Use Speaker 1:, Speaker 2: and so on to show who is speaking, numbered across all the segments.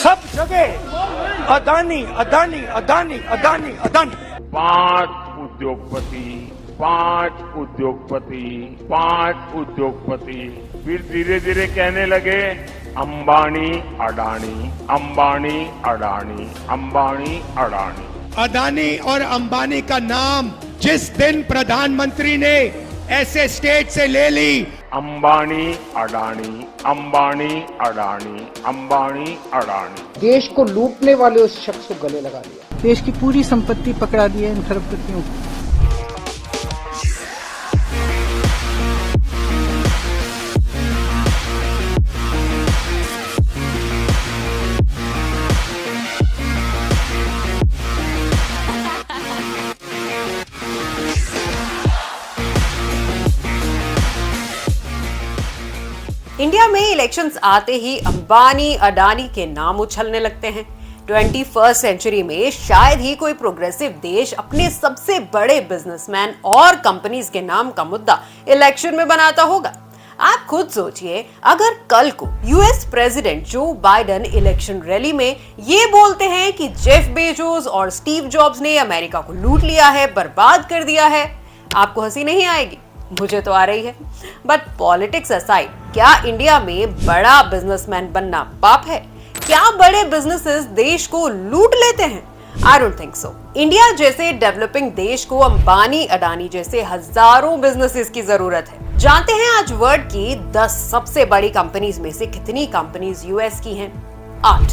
Speaker 1: सब जगह अदानी अदानी अदानी अदानी अदानी।
Speaker 2: 5 उद्योगपति फिर धीरे धीरे कहने लगे अंबानी अडानी, अंबानी अडानी, अंबानी अडानी।
Speaker 3: अदानी और अंबानी का नाम जिस दिन प्रधानमंत्री ने ऐसे स्टेट से ले ली,
Speaker 2: अंबानी अडानी, अंबानी अडानी, अंबानी अडानी।
Speaker 4: देश को लूटने वाले उस शख्स को गले लगा लिया।
Speaker 5: देश की पूरी संपत्ति पकड़ा दी है इन खरबपतियों को।
Speaker 6: इंडिया में इलेक्शंस आते ही अंबानी अडानी के नाम उछलने लगते हैं। 21st सेंचुरी में शायद ही कोई प्रोग्रेसिव देश अपने सबसे बड़े बिजनेसमैन और कंपनीज के नाम का मुद्दा इलेक्शन में बनाता होगा। आप खुद सोचिए, अगर कल को US president Joe Biden election rally में ये बोलते हैं कि जेफ बेजोस और स्टीव जॉब्स ने अमेरिका को लूट लिया है, बर्बाद कर दिया है, आपको हंसी नहीं आएगी? मुझे तो आ रही है। बट पॉलिटिक्स असाइड, क्या इंडिया में बड़ा बिजनेसमैन बनना पाप है? क्या बड़े बिजनेसेस देश को लूट लेते हैं? I don't think so. India जैसे डेवलपिंग देश को अंबानी अडानी जैसे हजारों बिजनेसेस की जरूरत है। जानते हैं आज वर्ल्ड की 10 सबसे बड़ी कंपनीज में से कितनी कंपनीज यूएस की हैं? 8।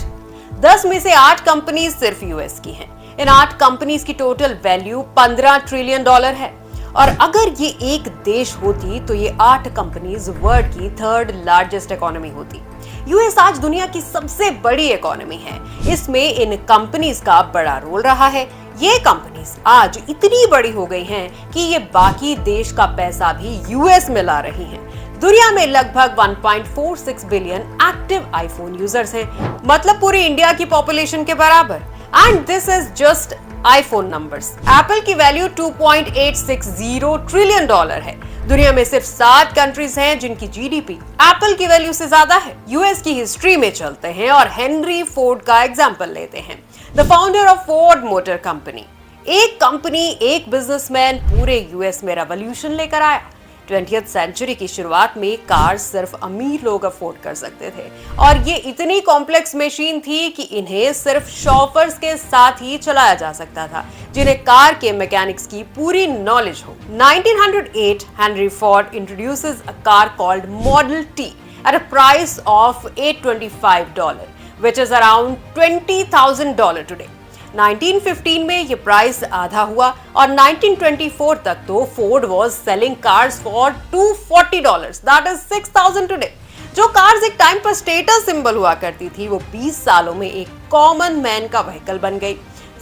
Speaker 6: 10 में से 8 कंपनीज सिर्फ यूएस की हैं। इन 8 कंपनीज की टोटल वैल्यू $15 ट्रिलियन है। और अगर ये एक देश होती तो ये 8 कंपनीज वर्ल्ड की 3rd लार्जेस्ट इकोनॉमी होती। यूएस आज दुनिया की सबसे बड़ी इकोनॉमी है। इसमें इन कंपनीज का बड़ा रोल रहा है। ये कंपनीज आज इतनी बड़ी हो गई हैं कि ये बाकी देश का पैसा भी यूएस में ला रही हैं। दुनिया में लगभग 1.46 बिलियन एक्टिव आईफोन यूजर्स हैं, मतलब पूरी इंडिया की पॉपुलेशन के बराबर। And this is just iPhone numbers. Apple की वैल्यू $2.860 ट्रिलियन है। दुनिया में सिर्फ 7 कंट्रीज हैं जिनकी जीडीपी एप्पल की वैल्यू से ज्यादा है। यूएस की हिस्ट्री में चलते हैं और हेनरी फोर्ड का एग्जांपल लेते हैं, the founder of Ford motor company. एक कंपनी, एक बिजनेसमैन पूरे यूएस में रेवोल्यूशन लेकर आया। 20th सेंचुरी की शुरुआत में कार सिर्फ अमीर लोग अफोर्ड कर सकते थे और ये इतनी कॉम्प्लेक्स मशीन थी कि इन्हें सिर्फ शॉफर्स के साथ ही चलाया जा सकता था, जिन्हें कार के मैकेनिक्स की पूरी नॉलेज हो। 1908 Henry Ford introduces a car called model T at a price of $825, which is around $20,000 today. 1915 में ये प्राइस आधा हुआ और 1924 तक तो Ford was selling cars for $240, that is $6,000 today. जो कार्स एक टाइम पर स्टेटस सिंबल हुआ करती थी, वो 20 सालों में एक कॉमन मैन का व्हीकल बन गई,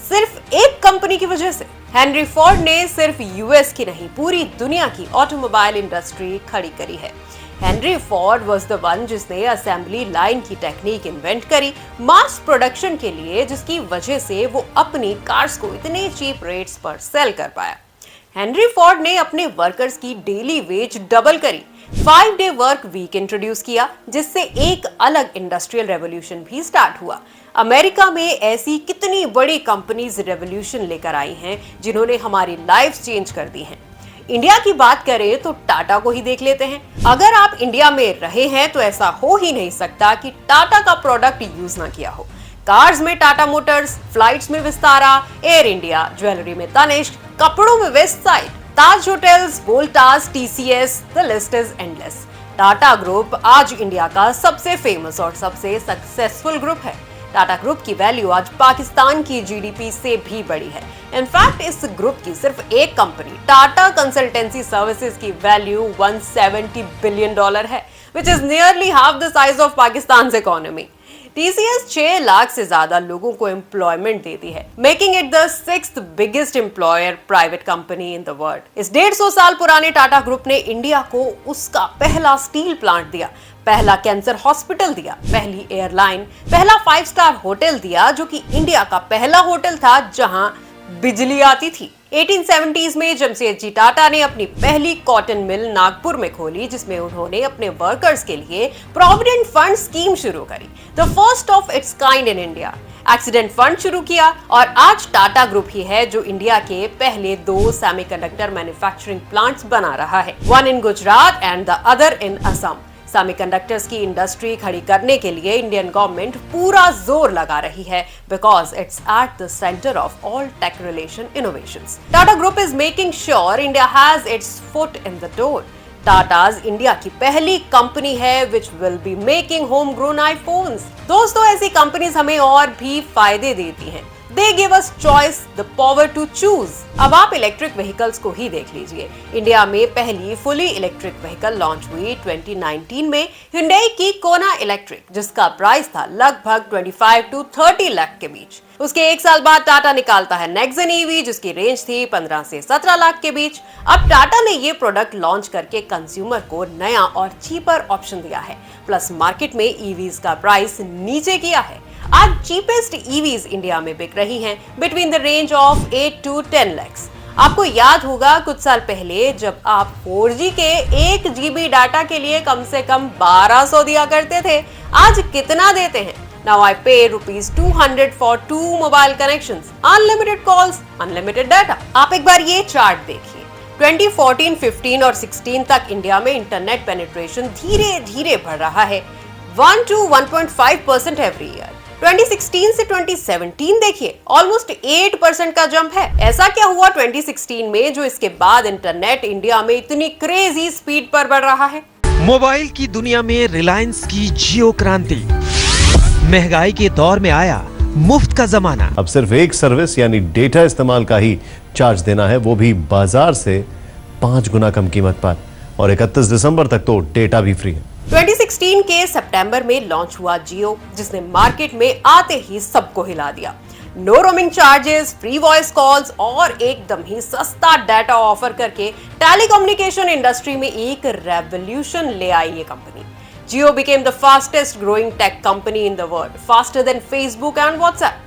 Speaker 6: सिर्फ एक कंपनी की वजह से। हेनरी फोर्ड ने सिर्फ यूएस की नहीं, पूरी दुनिया की ऑटोमोबाइल इंडस्ट्री खड़ी करी है। Henry Ford was the one जिसने असेंबली लाइन की टेक्निक इन्वेंट करी मास प्रोडक्शन के लिए, जिसकी वजह से वो अपनी कार्स को इतने चीप रेट्स पर सेल कर पाया। हेनरी फोर्ड ने अपने वर्कर्स की डेली वेज डबल करी, 5 डे वर्क वीक इंट्रोड्यूस किया, जिससे एक अलग इंडस्ट्रियल रेवोल्यूशन भी स्टार्ट हुआ। अमेरिका में ऐसी कितनी बड़ी कंपनीज रेवोल्यूशन लेकर आई हैं जिन्होंने हमारी लाइफ चेंज कर दी हैं। इंडिया की बात करें तो टाटा को ही देख लेते हैं। अगर आप इंडिया में रहे हैं तो ऐसा हो ही नहीं सकता कि टाटा का प्रोडक्ट यूज ना किया हो। कार्स में टाटा मोटर्स, फ्लाइट्स में विस्तारा, एयर इंडिया, ज्वेलरी में तनिष्क, कपड़ों में west side, Taj hotels, Voltas, TCS, the list is endless. Tata group आज इंडिया का सबसे फेमस और सबसे सक्सेसफुल ग्रुप है। टाटा ग्रुप की वैल्यू आज पाकिस्तान की जीडीपी से भी बड़ी है। इनफैक्ट इस ग्रुप की सिर्फ एक कंपनी टाटा कंसल्टेंसी सर्विसेज की वैल्यू $170 बिलियन है, which is nearly half the size of Pakistan's economy. TCS 6 lakh से ज्यादा लोगों को एम्प्लॉयमेंट देती है, making it the 6th biggest employer private company in the world. इस 150 साल पुराने टाटा ग्रुप ने इंडिया को उसका पहला स्टील प्लांट दिया, पहला कैंसर हॉस्पिटल दिया, पहली एयरलाइन, पहला 5 स्टार होटल दिया, जो कि इंडिया का पहला होटल था जहां बिजली आती थी। 1870s में जमशेदजी टाटा ने अपनी पहली कॉटन मिल नागपुर में खोली, जिसमें उन्होंने अपने वर्कर्स के लिए प्रोविडेंट फंड स्कीम शुरू करी, the first of its kind in India. Accident fund शुरू किया और आज टाटा ग्रुप ही है जो इंडिया के पहले 2 सेमीकंडक्टर मैन्युफैक्चरिंग प्लांट्स बना रहा है, one in Gujarat and the other in Assam. Semiconductors की इंडस्ट्री खड़ी करने के लिए इंडियन गवर्नमेंट पूरा जोर लगा रही है, because it's at the centre of all tech relation innovations. Tata group is making sure India has its foot in the door. Tata's India की पहली कंपनी है which will be making home grown iPhones. दोस्तों, ऐसी कंपनीज हमें और भी फायदे देती हैं। They give us choice, the power to choose। अब आप इलेक्ट्रिक व्हीकल्स को ही देख लीजिए। इंडिया में पहली फुली इलेक्ट्रिक व्हीकल लॉन्च हुई 2019 में Hyundai की कोना इलेक्ट्रिक, जिसका प्राइस था लगभग 25 to 30 लाख के बीच। उसके 1 साल बाद टाटा निकालता है नेक्सन ईवी, जिसकी रेंज थी 15 से 17 लाख के बीच। अब टाटा ने ये प्रोडक्ट लॉन्च करके कंज्यूमर को नया और चीपर ऑप्शन दिया है, प्लस मार्केट में ईवीज का प्राइस नीचे किया है। आज चीपेस्ट ईवीज इंडिया में बिक रही हैं between the range of 8 to 10 lakh. आपको याद होगा कुछ साल पहले जब आप 4G के 1 GB डाटा के लिए कम से कम 1200 दिया करते थे, आज कितना देते हैं? Now I pay ₹200 for 2 mobile connections, unlimited calls, unlimited data। आप एक बार ये चार्ट देखिए। 2014, 15 और 16 तक इंडिया में इंटरनेट पेनिट्रेशन धीरे धीरे बढ़ रहा है, 1 to 1.5% एवरी ईयर। 2016 से 2017 देखिए, ऑलमोस्ट 8% का जंप है। ऐसा क्या हुआ 2016 में जो इसके बाद इंटरनेट इंडिया में इतनी क्रेजी स्पीड पर बढ़ रहा है?
Speaker 7: मोबाइल की दुनिया में रिलायंस की जियो क्रांति। महंगाई के दौर में आया मुफ्त का जमाना।
Speaker 8: अब सिर्फ एक सर्विस यानी डेटा इस्तेमाल का ही चार्ज देना है, वो भी बाजार से 5 गुना कम कीमत पर, और 31 दिसंबर तक तो डेटा भी फ्री है।
Speaker 6: 2016 के सितंबर में लॉन्च हुआ जियो, जिसने मार्केट में आते ही सबको हिला दिया। No roaming charges, free voice calls और एकदम ही सस्ता डाटा ऑफर करके टेलीकम्युनिकेशन इंडस्ट्री में एक रेवोल्यूशन ले आई ये कंपनी। Jio became the fastest growing tech company in the world, faster than Facebook and WhatsApp.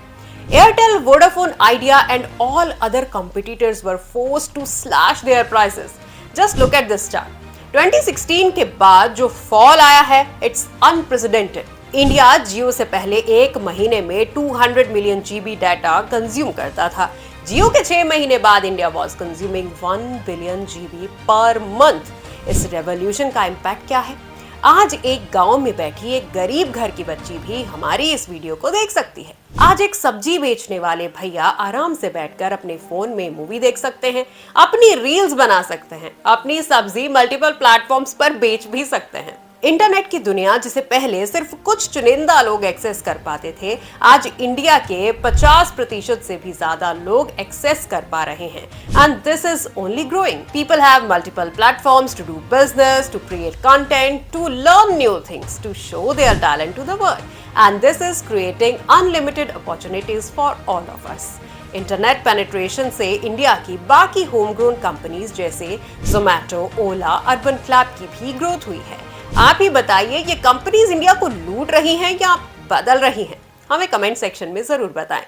Speaker 6: Airtel, Vodafone, Idea and all other competitors were forced to slash their prices. Just look at this chart. 2016 के बाद जो fall आया है, it's unprecedented। India जियो से पहले एक महीने में 200 मिलियन GB डाटा कंज्यूम करता था। जियो के 6 महीने बाद India was consuming 1 billion GB per month. इस रेवोल्यूशन का इम्पैक्ट क्या है? आज एक गांव में बैठी एक गरीब घर की बच्ची भी हमारी इस वीडियो को देख सकती है। आज एक सब्जी बेचने वाले भैया आराम से बैठकर अपने फोन में मूवी देख सकते हैं, अपनी रील्स बना सकते हैं, अपनी सब्जी मल्टीपल प्लेटफॉर्म्स पर बेच भी सकते हैं। इंटरनेट की दुनिया जिसे पहले सिर्फ कुछ चुनिंदा लोग एक्सेस कर पाते थे, आज इंडिया के 50% से भी ज्यादा लोग एक्सेस कर पा रहे हैं। And this is only growing. People have multiple platforms to do business, to create content, to learn new things, to show their talent to the world. And this is creating unlimited opportunities for all of us. Internet penetration से India की बाकी home grown companies जैसे जोमैटो, ओला, urban क्लैब की भी growth हुई है। आप ही बताइए, ये कंपनीज इंडिया को लूट रही हैं या बदल रही हैं? हमें कमेंट सेक्शन में जरूर बताएं।